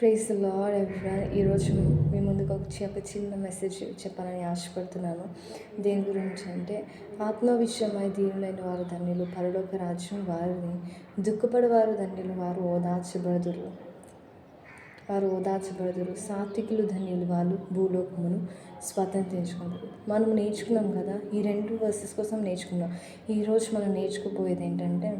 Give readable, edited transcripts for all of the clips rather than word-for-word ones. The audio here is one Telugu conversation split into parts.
Praise the lord everyone. ఈరోజు మీ ముందుకు వచ్చి ఒక చిన్న మెసేజ్ చెప్పాలని ఆశపడుతున్నాను. దేని గురించి అంటే, ఆత్మవిషయమై దీనులైన వారు ధన్యులు, పరలోక రాజ్యం వారిని. దుఃఖపడేవారు ధన్యులు, వారు ఓదార్చబడుదురు. సాత్వికులు ధన్యులు, వాళ్ళు భూలోకమును స్వతంత్రించుకుంటారు. మనం నేర్చుకున్నాం కదా, ఈ 2 వర్సెస్ కోసం నేర్చుకున్నాం. ఈరోజు మనం నేర్చుకోబోయేది ఏంటంటే,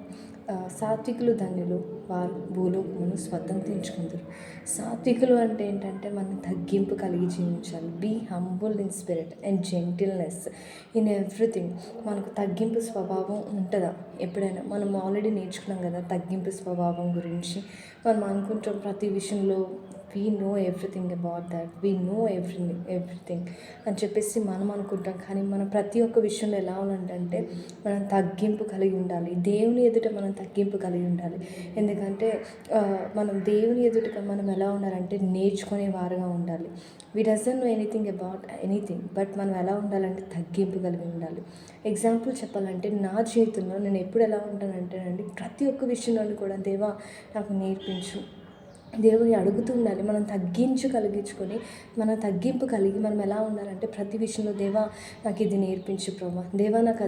సాత్వికులు ధన్యులు, వారు భూలోకమును స్వతంత్రించుకుంటారు. సాత్వికులు అంటే ఏంటంటే, మనం తగ్గింపు కలిగి జీవించాలి. Be humble in spirit and gentleness in everything. మనకు తగ్గింపు స్వభావం ఉంటుందా? ఎప్పుడైనా మనం ఆల్రెడీ నేర్చుకున్నాం కదా తగ్గింపు స్వభావం గురించి. మనం అనుకుంటాం ప్రతి విషయంలో we know everything about that, we know everything అని చెప్పేసి మనం అనుకుంటాం. కానీ మనం ప్రతి ఒక్క విషయంలో ఎలా ఉండాలంటే, మనం తగ్గింపు కలిగి ఉండాలి. దేవుని ఎదుట మనం తగ్గింపు కలిగి ఉండాలి. ఎందుకంటే మనం దేవుని ఎదుట మనం ఎలా ఉండాలంటే, నేర్చుకునే వారుగా ఉండాలి. We doesn't know anything about anything, but మనం ఎలా ఉండాలంటే తగ్గింపు కలిగి ఉండాలి. ఎగ్జాంపుల్ చెప్పాలంటే, నా జీవితంలో నేను ఎప్పుడు ఎలా ఉంటానంటేనండి, ప్రతి ఒక్క విషయంలోనూ కూడా దేవా నాకు నేర్పించు, దేవుని అడుగుతూ ఉండాలి. మనం కలిగించుకొని మన తగ్గింపు కలిగి మనం ఎలా ఉండాలంటే, ప్రతి విషయంలో దేవా నాకు ఇది నేర్పించు ప్రభా, దేవా నాకు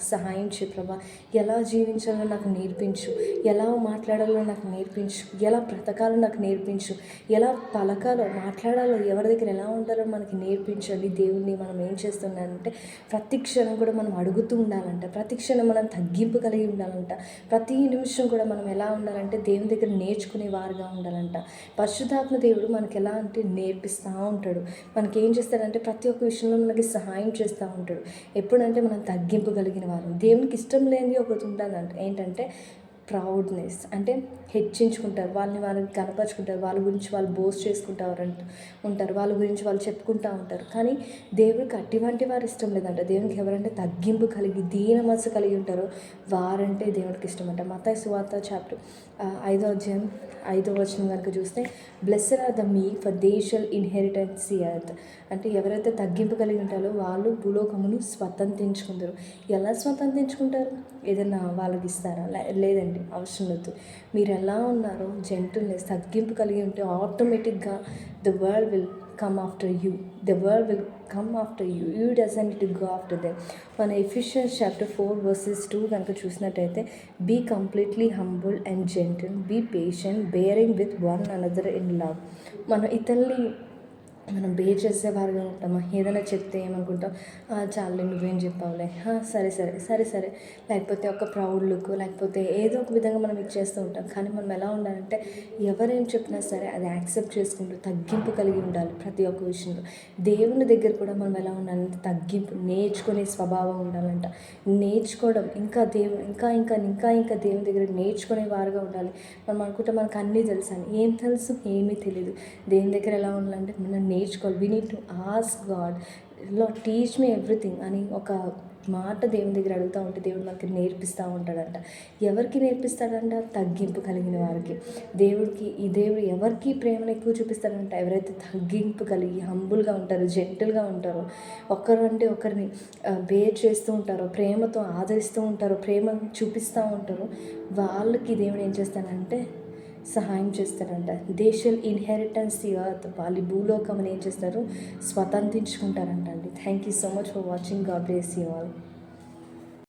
సహాయం చేయ ప్రభా, ఎలా జీవించాలో నాకు నేర్పించు, ఎలా మాట్లాడాలో నాకు నేర్పించు, ఎలా బ్రతకాలో నాకు నేర్పించు, ఎలా పలకాలో మాట్లాడాలో, ఎవరి దగ్గర ఎలా ఉండాలో మనకి నేర్పించాలి. దేవుణ్ణి మనం ఏం చేస్తున్నామంటే, ప్రతి క్షణం కూడా మనం అడుగుతూ ఉండాలంట, ప్రతి క్షణం మనం తగ్గింపు కలిగి ఉండాలంట, ప్రతి నిమిషం కూడా మనం ఎలా ఉండాలంటే దేవుని దగ్గర నేర్చుకునే వారుగా ఉండాలంట. పరిశుద్ధాత్మ దేవుడు మనకి ఎలా అంటే నేర్పిస్తూ ఉంటాడు. మనకి ఏం చేస్తాడంటే, ప్రతి ఒక్క విషయంలో మనకి సహాయం చేస్తూ ఉంటాడు. ఎప్పుడంటే మనం తగ్గింపు కలిగిన వారు. దేవునికి ఇష్టం లేనిది ఒకటి ఉంటుందంట, ఏంటంటే ప్రౌడ్నెస్. అంటే హెచ్చించుకుంటారు, వాళ్ళని కనపరుచుకుంటారు, వాళ్ళ గురించి వాళ్ళు బోస్ట్ చేసుకుంటారు ఉంటారు, వాళ్ళ గురించి వాళ్ళు చెప్పుకుంటూ ఉంటారు. కానీ దేవుడికి అటువంటి వారు ఇష్టం లేదంట. దేవునికి ఎవరంటే తగ్గింపు కలిగి దీన మనసు కలిగి ఉంటారో వారంటే దేవుడికి ఇష్టం అంట. మత్తయి సువార్త చాప్టర్ 5వ అధ్యాయం 5వ వచనం కనుక చూస్తే, blessed are the meek for they shall inheritance the earth. అంటే ఎవరైతే తగ్గింపు కలిగి ఉంటారో వాళ్ళు భూలోకమును స్వతంత్రించుకుంటారు. ఎలా స్వతంత్రించుకుంటారు? ఏదైనా వాళ్ళకి ఇస్తారా? లేదండి, అవసరం లేదు. మీరు ఎలా ఉన్నారో జెంటిల్నెస్ తగ్గింపు కలిగి ఉంటే ఆటోమేటిక్గా the world will come after you. The world will come after you. You doesn't need to go after them. మన Ephesians chapter 4 verses 2 కనుక చూసినట్టయితే, be completely humble and gentle, be patient, bearing with one another in love. మనం బేర్ చేసేవారుగా ఉంటామా? ఏదైనా చెప్తే ఏమనుకుంటాం, చాలు నువ్వేం చెప్పావులే, సరే, లేకపోతే ఒక ప్రౌడ్ లుక్, లేకపోతే ఏదో ఒక విధంగా మనం ఇచ్చేస్తూ ఉంటాం. కానీ మనం ఎలా ఉండాలంటే, ఎవరేం చెప్పినా సరే అది యాక్సెప్ట్ చేసుకుంటూ తగ్గింపు కలిగి ఉండాలి ప్రతి ఒక్క విషయంలో. దేవుని దగ్గర కూడా మనం ఎలా ఉండాలంటే తగ్గింపు నేర్చుకునే స్వభావం ఉండాలంట. నేర్చుకోవడం ఇంకా దేవుని దగ్గర నేర్చుకునే వారుగా ఉండాలి. మనం అనుకుంటే మనకు అన్నీ తెలుసు అని. ఏం తెలుసు? ఏమీ తెలియదు. దేవుని దగ్గర ఎలా ఉండాలంటే మనం నేర్చుకోవాలి. We need to ask God, lord teach me everything అని ఒక మాట దేవుని దగ్గర అడుగుతూ ఉంటే దేవుడు మనకి నేర్పిస్తూ ఉంటాడంట. ఎవరికి నేర్పిస్తాడంట? తగ్గింపు కలిగిన వారికి. దేవుడు ఎవరికి ప్రేమను ఎక్కువ చూపిస్తాడంట? ఎవరైతే తగ్గింపు కలిగి హంబుల్గా ఉంటారో, జెంటిల్గా ఉంటారో, ఒకరిని బేర్ చేస్తూ ఉంటారో, ప్రేమతో ఆదరిస్తూ ఉంటారో, ప్రేమ చూపిస్తూ ఉంటారో, వాళ్ళకి దేవుడు ఏం చేస్తాడంటే సహాయం చేస్తారంట. They shall inheritance the earth. వాళ్ళు భూలోకం ఏం చేస్తారు? స్వతంత్రించుకుంటారంట అండి. Thank you so much for watching. God bless you all.